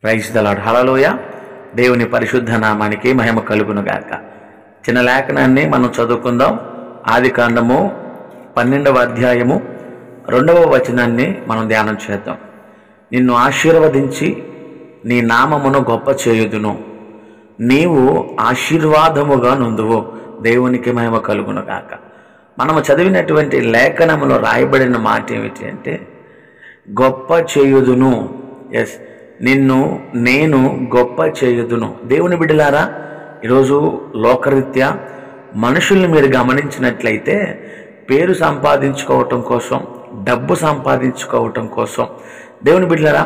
Praise the lord. హల్లెలూయా. దేవుని పరిశుద్ధ నామానికి మహిమ కలుగును గాక. చిన్న లేఖనాన్ని మనం చదువుకుందాం. ఆదికాండము 12వ అధ్యాయము 2వ వచనాన్ని మనం ధ్యానం చేద్దాం. నిన్ను ఆశీర్వదించి నీ నామమును గొప్ప చేయుదును, నీవు ఆశీర్వాదముగా నుందువు. దేవునికి మహిమ కలుగును గాక. మనము చదివినటువంటి లేఖనములో రాయబడిన మాట ఏమిటి అంటే గొప్ప చేయుదును. ఎస్, నిన్ను నేను గొప్ప చేయుదును. దేవుని బిడ్డలారా, ఈరోజు లోకరీత్యా మనుషుల్ని మీరు గమనించినట్లయితే పేరు సంపాదించుకోవటం కోసం, డబ్బు సంపాదించుకోవటం కోసం దేవుని బిడ్డలారా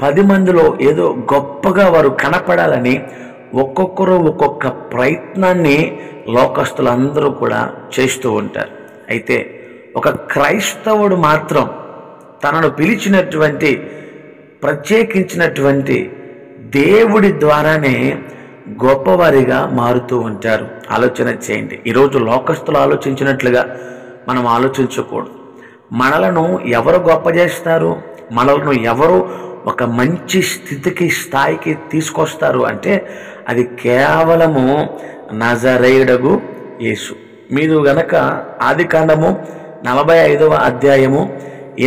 10 మందిలో ఏదో గొప్పగా వారు కనపడాలని ఒక్కొక్కరు ఒక్కొక్క ప్రయత్నాన్ని లోకస్తులందరూ కూడా చేస్తూ ఉంటారు. అయితే ఒక క్రైస్తవుడు మాత్రం తనను పిలిచినటువంటి ప్రత్యేకించినటువంటి దేవుడి ద్వారానే గొప్పవారిగా మారుతూ ఉంటారు. ఆలోచన చేయండి. ఈరోజు లోకస్తులు ఆలోచించినట్లుగా మనం ఆలోచించకూడదు. మనలను ఎవరు గొప్ప చేస్తారు, మనలను ఎవరు ఒక మంచి స్థితికి, స్థాయికి తీసుకొస్తారు అంటే అది కేవలము నజరేయుడగు యేసు. మీరు గనక ఆదికాండము 45వ అధ్యాయము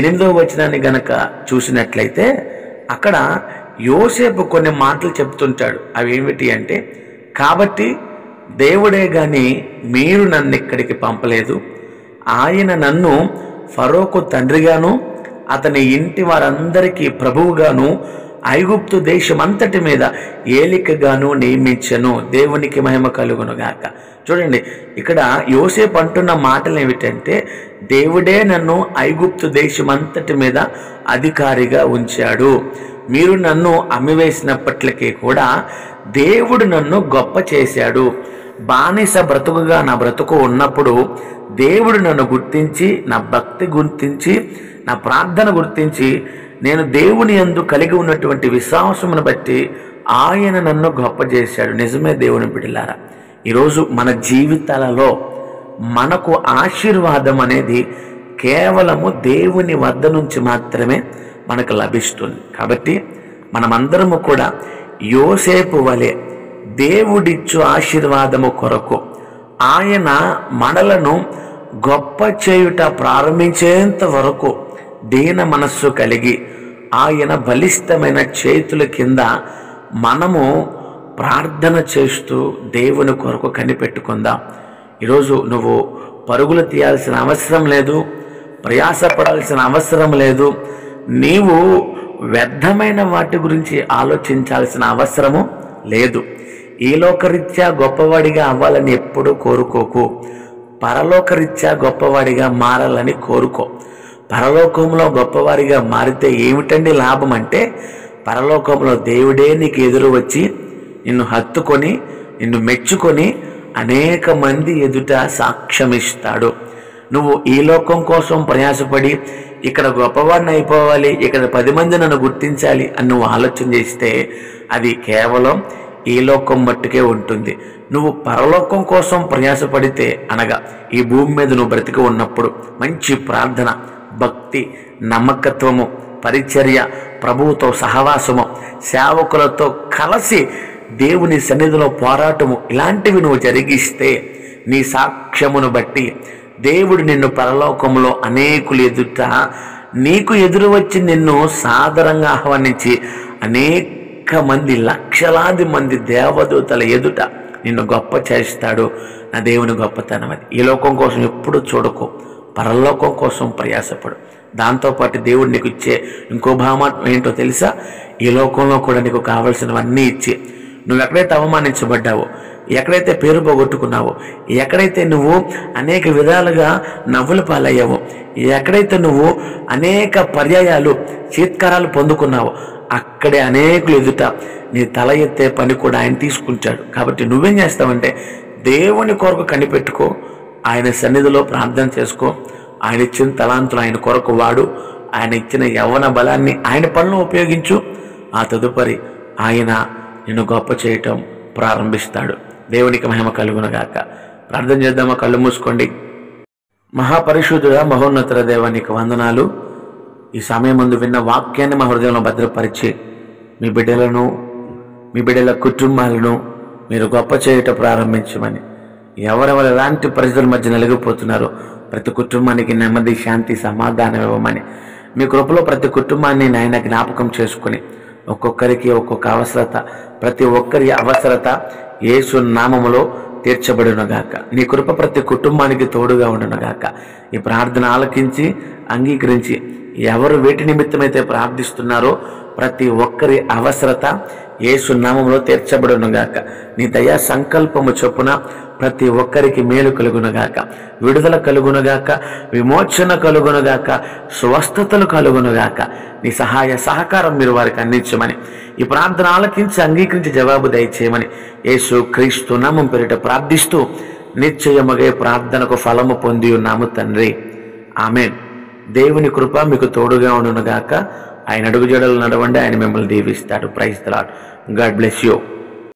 8వ వచనాన్ని గనక చూసినట్లయితే అక్కడ యోసేపు కొన్ని మాటలు చెప్తుంటాడు. అవి ఏమిటి అంటే, కాబట్టి దేవుడే గాని మీరు నన్ను ఇక్కడికి పంపలేదు, ఆయన నన్ను ఫరోకు తండ్రిగాను అతని ఇంటి వారందరికీ ప్రభువుగాను ఐగుప్తు దేశమంతటి మీద ఏలికగాను నియమించను. దేవునికి మహిమ కలుగును గాక. చూడండి, ఇక్కడ యోసేపు అంటున్న మాటలు ఏమిటంటే దేవుడే నన్ను ఐగుప్తు దేశమంతటి మీద అధికారిగా ఉంచాడు. మీరు నన్ను అమ్మివేసినప్పటికీ కూడా దేవుడు నన్ను గొప్ప చేశాడు. బానిస బ్రతుకుగా నా బ్రతుకు ఉన్నప్పుడు దేవుడు నన్ను గుర్తించి, నా భక్తి గుర్తించి, నా ప్రార్థన గుర్తించి, నేను దేవుని యందు కలిగి ఉన్నటువంటి విశ్వాసమును బట్టి ఆయన నన్ను గొప్ప చేశాడు. నిజమే దేవుని బిడ్డలారా, ఈరోజు మన జీవితాలలో మనకు ఆశీర్వాదం అనేది కేవలము దేవుని వద్ద నుంచి మాత్రమే మనకు లభిస్తుంది. కాబట్టి మనమందరము కూడా యోసేపు వలె దేవుడిచ్చు ఆశీర్వాదము కొరకు ఆయన మనలను గొప్ప చేయుట ప్రారంభించేంత వరకు దీన మనస్సు కలిగి ఆయన బలిష్టమైన చేతుల కింద మనము ప్రార్థన చేస్తూ దేవుని కొరకు కనిపెట్టుకుందాం. ఈరోజు నువ్వు పరుగులు తీయాల్సిన అవసరం లేదు, ప్రయాసపడాల్సిన అవసరం లేదు, నీవు వ్యర్థమైన వాటి గురించి ఆలోచించాల్సిన అవసరము లేదు. ఈ లోకరీత్యా గొప్పవాడిగా అవ్వాలని ఎప్పుడూ కోరుకోకు, పరలోకరీత్యా గొప్పవాడిగా మారాలని కోరుకో. పరలోకంలో గొప్పవారిగా మారితే ఏమిటండి లాభం అంటే, పరలోకంలో దేవుడే నీకు ఎదురు వచ్చి నిన్ను హత్తుకొని, నిన్ను మెచ్చుకొని అనేక మంది ఎదుట సాక్ష్యమిస్తాడు. నువ్వు ఈ లోకం కోసం ప్రయాసపడి ఇక్కడ గొప్పవాడిని అయిపోవాలి, ఇక్కడ 10 మంది నన్ను గుర్తించాలి అని నువ్వు ఆలోచన చేస్తే అది కేవలం ఈ లోకం మట్టుకే ఉంటుంది. నువ్వు పరలోకం కోసం ప్రయాసపడితే, అనగా ఈ భూమి మీద నువ్వు బ్రతికి ఉన్నప్పుడు మంచి ప్రార్థన, భక్తి, నమ్మకత్వము, పరిచర్య, ప్రభువుతో సహవాసము, సేవకులతో కలిసి దేవుని సన్నిధిలో పోరాటము, ఇలాంటివి నువ్వు జరిగిస్తే నీ సాక్ష్యమును బట్టి దేవుడు నిన్ను పరలోకంలో అనేకులు ఎదుట నీకు ఎదురు వచ్చి నిన్ను సాదరంగా ఆహ్వానించి అనేక మంది, లక్షలాది మంది దేవదూతల ఎదుట నిన్ను గొప్ప చేస్తాడు. నా దేవుని గొప్పతనం అది. ఈ లోకం కోసం ఎప్పుడు చూడకు, పరలోకం కోసం ప్రయాసపడు. దాంతోపాటు దేవుడు నీకు ఇచ్చే ఇంకో భావం ఏంటో తెలుసా? ఈ లోకంలో కూడా నీకు కావలసినవన్నీ ఇచ్చి, నువ్వు ఎక్కడైతే అవమానించబడ్డావో, ఎక్కడైతే పేరు పోగొట్టుకున్నావో, ఎక్కడైతే నువ్వు అనేక విధాలుగా నవ్వుల పాలయ్యావో, ఎక్కడైతే నువ్వు అనేక పర్యాయాలు చీత్కారాలు పొందుకున్నావో, అక్కడే అనేకులు ఎదుట నీ తల ఎత్తే పని కూడా ఆయన తీసుకుంటాడు. కాబట్టి నువ్వేం చేస్తావంటే దేవుని కొరకు కనిపెట్టుకో, ఆయన సన్నిధిలో ప్రార్థన చేసుకో, ఆయన ఇచ్చిన తలాంతులు ఆయన కొరకు వాడు, ఆయన ఇచ్చిన యవ్వన బలాన్ని ఆయన పనులు ఉపయోగించు. ఆ తదుపరి ఆయన నిన్ను గొప్ప చేయటం ప్రారంభిస్తాడు. దేవునికి మహిమ కలుగునగాక. ప్రార్థన చేద్దామా? కళ్ళు మూసుకోండి. మహాపరిశుద్ధుడా, మహోన్నతుల దేవా, నీకు వందనాలు. ఈ సమయం ముందు విన్న వాక్యాన్ని మా హృదయంలో భద్రపరిచి మీ బిడ్డల కుటుంబాలను మీరు గొప్ప చేయటం ప్రారంభించమని, ఎవరెవరు ఎలాంటి పరిస్థితుల మధ్య నలిగిపోతున్నారో ప్రతి కుటుంబానికి నెమ్మది, శాంతి, సమాధానం ఇవ్వమని, మీ కృపలో ప్రతి కుటుంబాన్ని నాయన జ్ఞాపకం చేసుకుని ఒక్కొక్కరికి ఒక్కొక్క అవసరత, ప్రతి ఒక్కరి అవసరత యేసు నామములో తీర్చబడునుగాక. నీ కృప ప్రతి కుటుంబానికి తోడుగా ఉండునుగాక. ఈ ప్రార్థన ఆలకించి అంగీకరించి ఎవరు వేటి నిమిత్తమైతే ప్రార్థిస్తున్నారో ప్రతి ఒక్కరి అవసరత యేసు నామములో తీర్చబడునుగాక. నీ దయా సంకల్పము చొప్పున ప్రతి ఒక్కరికి మేలు కలుగునుగాక, విడుదల కలుగునుగాక, విమోచన కలుగునుగాక, స్వస్థతలు కలుగునుగాక. నీ సహాయ సహకారం మీరు వారికి అందించమని, ఈ ప్రార్థన ఆలకించి అంగీకరించి జవాబు దయచేయమని యేసు క్రీస్తు నామం పేరిట ప్రార్థిస్తూ నిశ్చయముగా ప్రార్థనకు ఫలము పొంది ఉన్నాము తండ్రి. ఆమేన్. దేవుని కృప మీకు తోడుగా ఉండునుగాక. ఆయన అడుగుజాడలు నడవండి. ఆయన మిమ్మల్ని దీవిస్తాడు. Praise the Lord. God bless you.